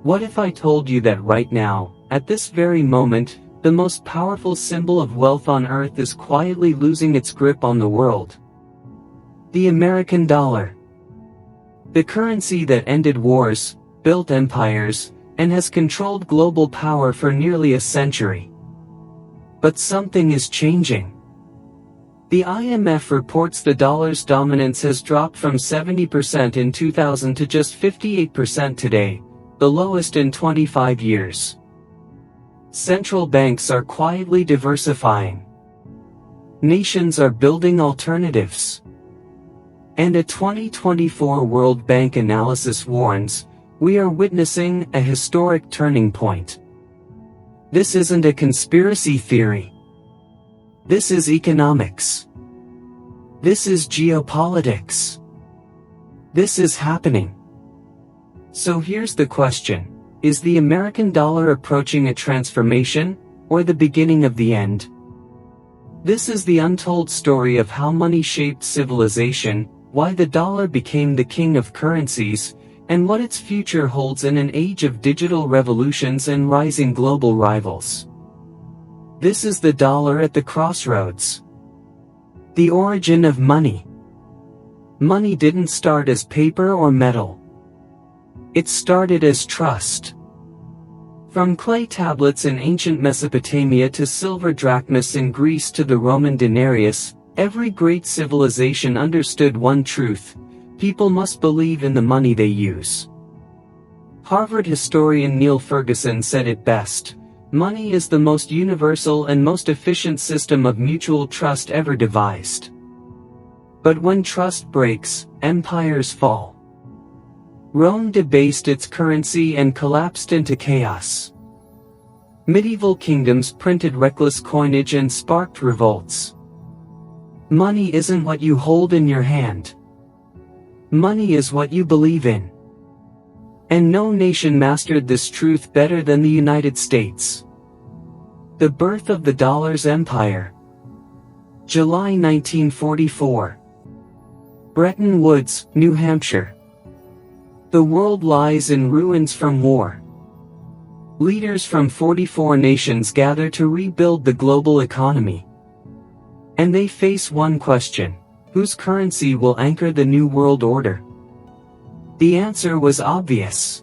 What if I told you that right now, at this very moment, the most powerful symbol of wealth on earth is quietly losing its grip on the world? The American dollar. The currency that ended wars, built empires, and has controlled global power for nearly a century. But something is changing. The IMF reports the dollar's dominance has dropped from 70% in 2000 to just 58% today, the lowest in 25 years. Central banks are quietly diversifying. Nations are building alternatives. And a 2024 World Bank analysis warns, we are witnessing a historic turning point. This isn't a conspiracy theory. This is economics. This is geopolitics. This is happening. So here's the question. Is the American dollar approaching a transformation, or the beginning of the end? This is the untold story of how money shaped civilization, why the dollar became the king of currencies, and what its future holds in an age of digital revolutions and rising global rivals. This is the dollar at the crossroads. The origin of money. Money didn't start as paper or metal. It started as trust. From clay tablets in ancient Mesopotamia to silver drachmas in Greece to the Roman denarius, every great civilization understood one truth: people must believe in the money they use. Harvard historian Neil Ferguson said it best: money is the most universal and most efficient system of mutual trust ever devised. But when trust breaks, empires fall. Rome debased its currency and collapsed into chaos. Medieval kingdoms printed reckless coinage and sparked revolts. Money isn't what you hold in your hand. Money is what you believe in. And no nation mastered this truth better than the United States. The birth of the dollar's empire. July 1944. Bretton Woods, New Hampshire. The world lies in ruins from war. Leaders from 44 nations gather to rebuild the global economy. And they face one question: whose currency will anchor the new world order? The answer was obvious.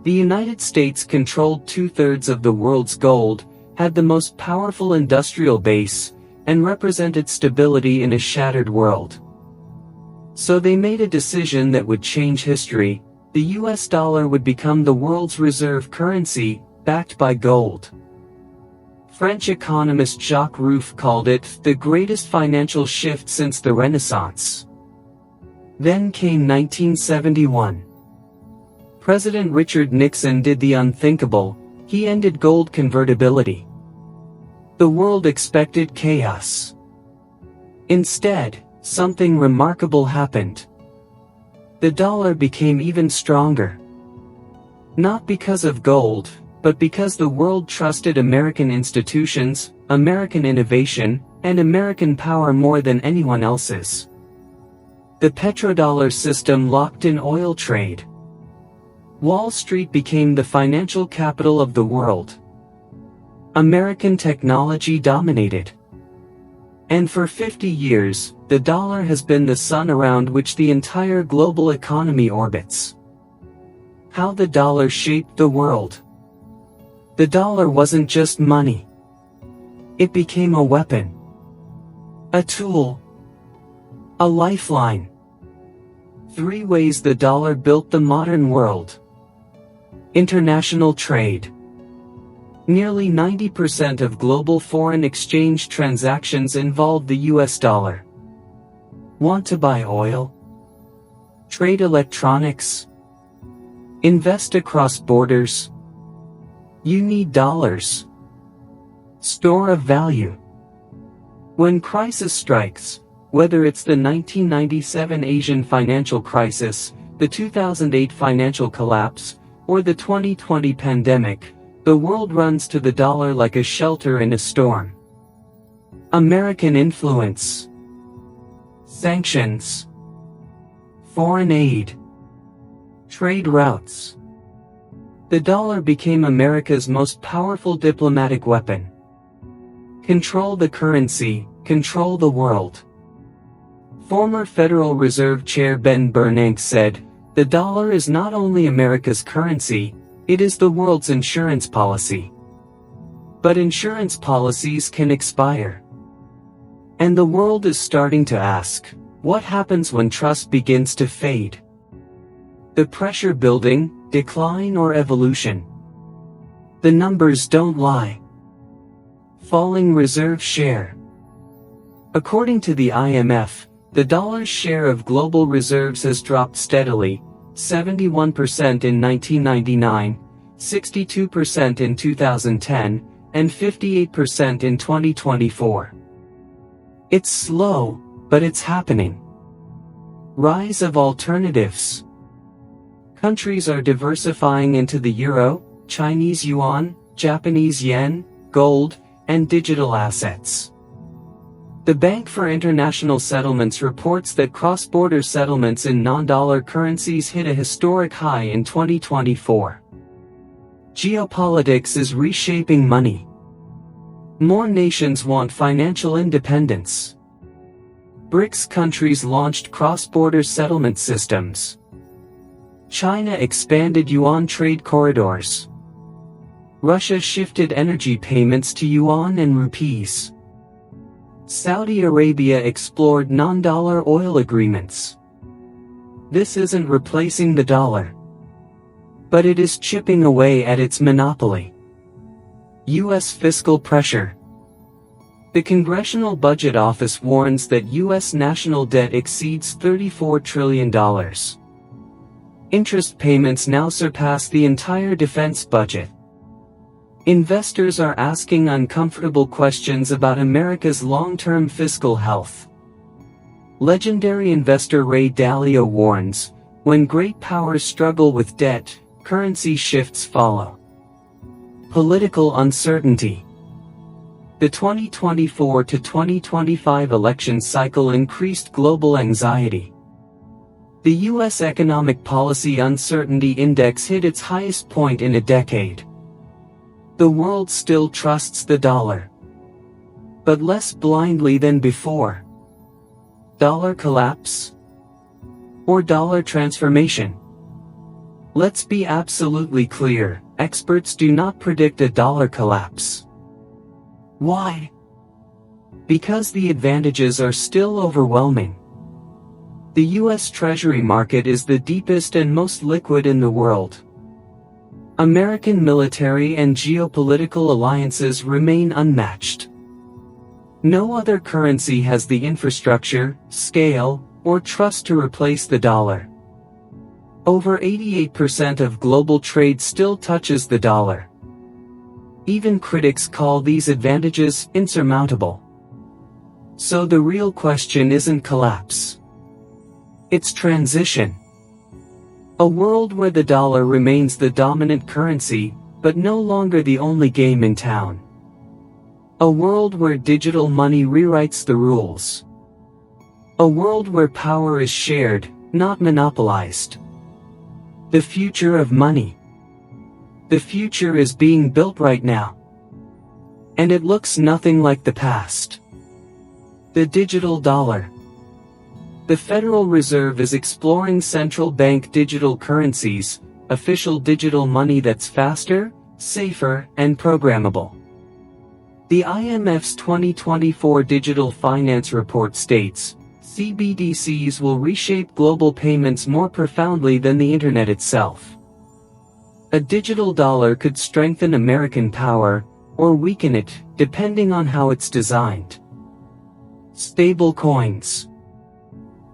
The United States controlled 2/3 of the world's gold, had the most powerful industrial base, and represented stability in a shattered world. So they made a decision that would change history. The US dollar would become the world's reserve currency, backed by gold. French economist Jacques Rueff called it the greatest financial shift since the Renaissance. Then came 1971. President Richard Nixon did the unthinkable: he ended gold convertibility. The world expected chaos. Instead, something remarkable happened. The dollar became even stronger. Not because of gold, but because the world trusted American institutions, American innovation, and American power more than anyone else's. The petrodollar system locked in oil trade. Wall Street became the financial capital of the world. American technology dominated. And for 50 years, the dollar has been the sun around which the entire global economy orbits. How the dollar shaped the world. The dollar wasn't just money. It became a weapon. A tool. A lifeline. 3 ways the dollar built the modern world. International trade. Nearly 90% of global foreign exchange transactions involve the US dollar. Want to buy oil? Trade electronics? Invest across borders? You need dollars. Store of value. When crisis strikes, whether it's the 1997 Asian financial crisis, the 2008 financial collapse, or the 2020 pandemic, the world runs to the dollar like a shelter in a storm. American influence. Sanctions. Foreign aid. Trade routes. The dollar became America's most powerful diplomatic weapon. Control the currency, control the world. Former Federal Reserve Chair Ben Bernanke said, "The dollar is not only America's currency, it is the world's insurance policy." But insurance policies can expire. And the world is starting to ask, what happens when trust begins to fade? The pressure building, decline or evolution? The numbers don't lie. Falling reserve share. According to the IMF, the dollar's share of global reserves has dropped steadily, 71% in 1999, 62% in 2010, and 58% in 2024. It's slow, but it's happening. Rise of alternatives. Countries are diversifying into the euro, Chinese yuan, Japanese yen, gold, and digital assets. The Bank for International Settlements reports that cross-border settlements in non-dollar currencies hit a historic high in 2024. Geopolitics is reshaping money. More nations want financial independence. BRICS countries launched cross-border settlement systems. China expanded yuan trade corridors. Russia shifted energy payments to yuan and rupees. Saudi Arabia explored non-dollar oil agreements. This isn't replacing the dollar, but it is chipping away at its monopoly. U.S. fiscal pressure. The Congressional Budget Office warns that U.S. national debt exceeds $34 trillion. Interest payments now surpass the entire defense budget. Investors are asking uncomfortable questions about America's long-term fiscal health. Legendary investor Ray Dalio warns, when great powers struggle with debt, currency shifts follow. Political uncertainty. The 2024 to 2025 election cycle increased global anxiety. The U.S. Economic Policy Uncertainty Index hit its highest point in a decade. The world still trusts the dollar, but less blindly than before. Dollar collapse? Or dollar transformation? Let's be absolutely clear, experts do not predict a dollar collapse. Why? Because the advantages are still overwhelming. The U.S. Treasury market is the deepest and most liquid in the world. American military and geopolitical alliances remain unmatched. No other currency has the infrastructure, scale, or trust to replace the dollar. Over 88% of global trade still touches the dollar. Even critics call these advantages insurmountable. So the real question isn't collapse. It's transition. A world where the dollar remains the dominant currency, but no longer the only game in town. A world where digital money rewrites the rules. A world where power is shared, not monopolized. The future of money. The future is being built right now. And it looks nothing like the past. The digital dollar. The Federal Reserve is exploring central bank digital currencies, official digital money that's faster, safer, and programmable. The IMF's 2024 Digital Finance Report states, CBDCs will reshape global payments more profoundly than the internet itself. A digital dollar could strengthen American power, or weaken it, depending on how it's designed. Stable coins.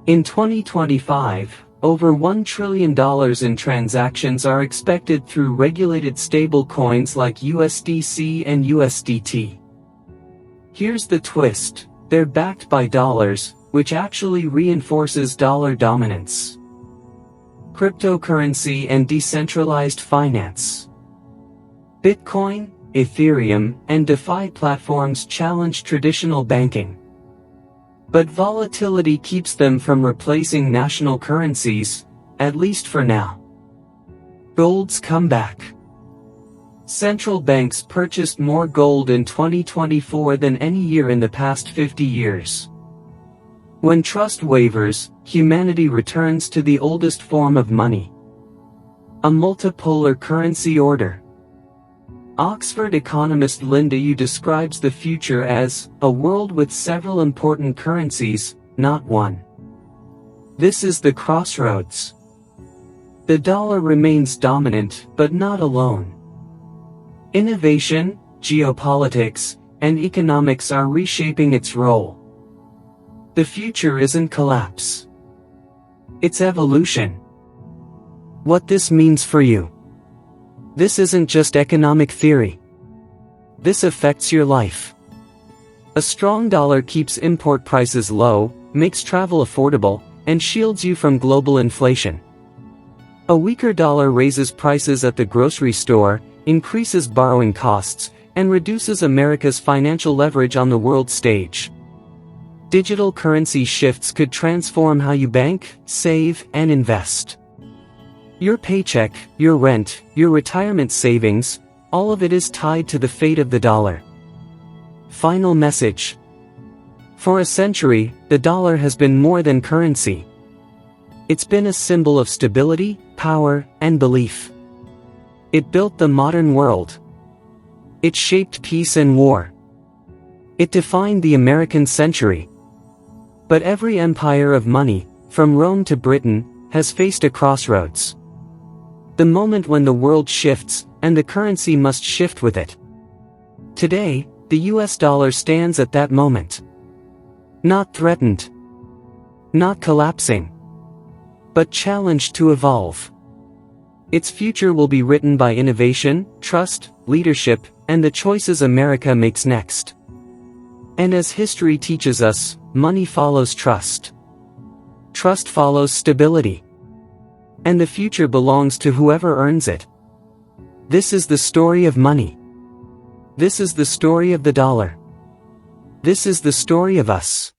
In 2025, over $1 trillion in transactions are expected through regulated stable coins like USDC and USDT. Here's the twist, they're backed by dollars, which actually reinforces dollar dominance. Cryptocurrency and decentralized finance. Bitcoin, Ethereum, and DeFi platforms challenge traditional banking. But volatility keeps them from replacing national currencies, at least for now. Gold's comeback. Central banks purchased more gold in 2024 than any year in the past 50 years. When trust wavers, humanity returns to the oldest form of money. A multipolar currency order. Oxford economist Linda Yu describes the future as a world with several important currencies, not one. This is the crossroads. The dollar remains dominant, but not alone. Innovation, geopolitics, and economics are reshaping its role. The future isn't collapse. It's evolution. What this means for you. This isn't just economic theory. This affects your life. A strong dollar keeps import prices low, makes travel affordable, and shields you from global inflation. A weaker dollar raises prices at the grocery store, increases borrowing costs, and reduces America's financial leverage on the world stage. Digital currency shifts could transform how you bank, save, and invest. Your paycheck, your rent, your retirement savings, all of it is tied to the fate of the dollar. Final message. For a century, the dollar has been more than currency. It's been a symbol of stability, power, and belief. It built the modern world. It shaped peace and war. It defined the American century. But every empire of money, from Rome to Britain, has faced a crossroads. The moment when the world shifts, and the currency must shift with it. Today, the US dollar stands at that moment. Not threatened. Not collapsing. But challenged to evolve. Its future will be written by innovation, trust, leadership, and the choices America makes next. And as history teaches us, money follows trust. Trust follows stability. And the future belongs to whoever earns it. This is the story of money. This is the story of the dollar. This is the story of us.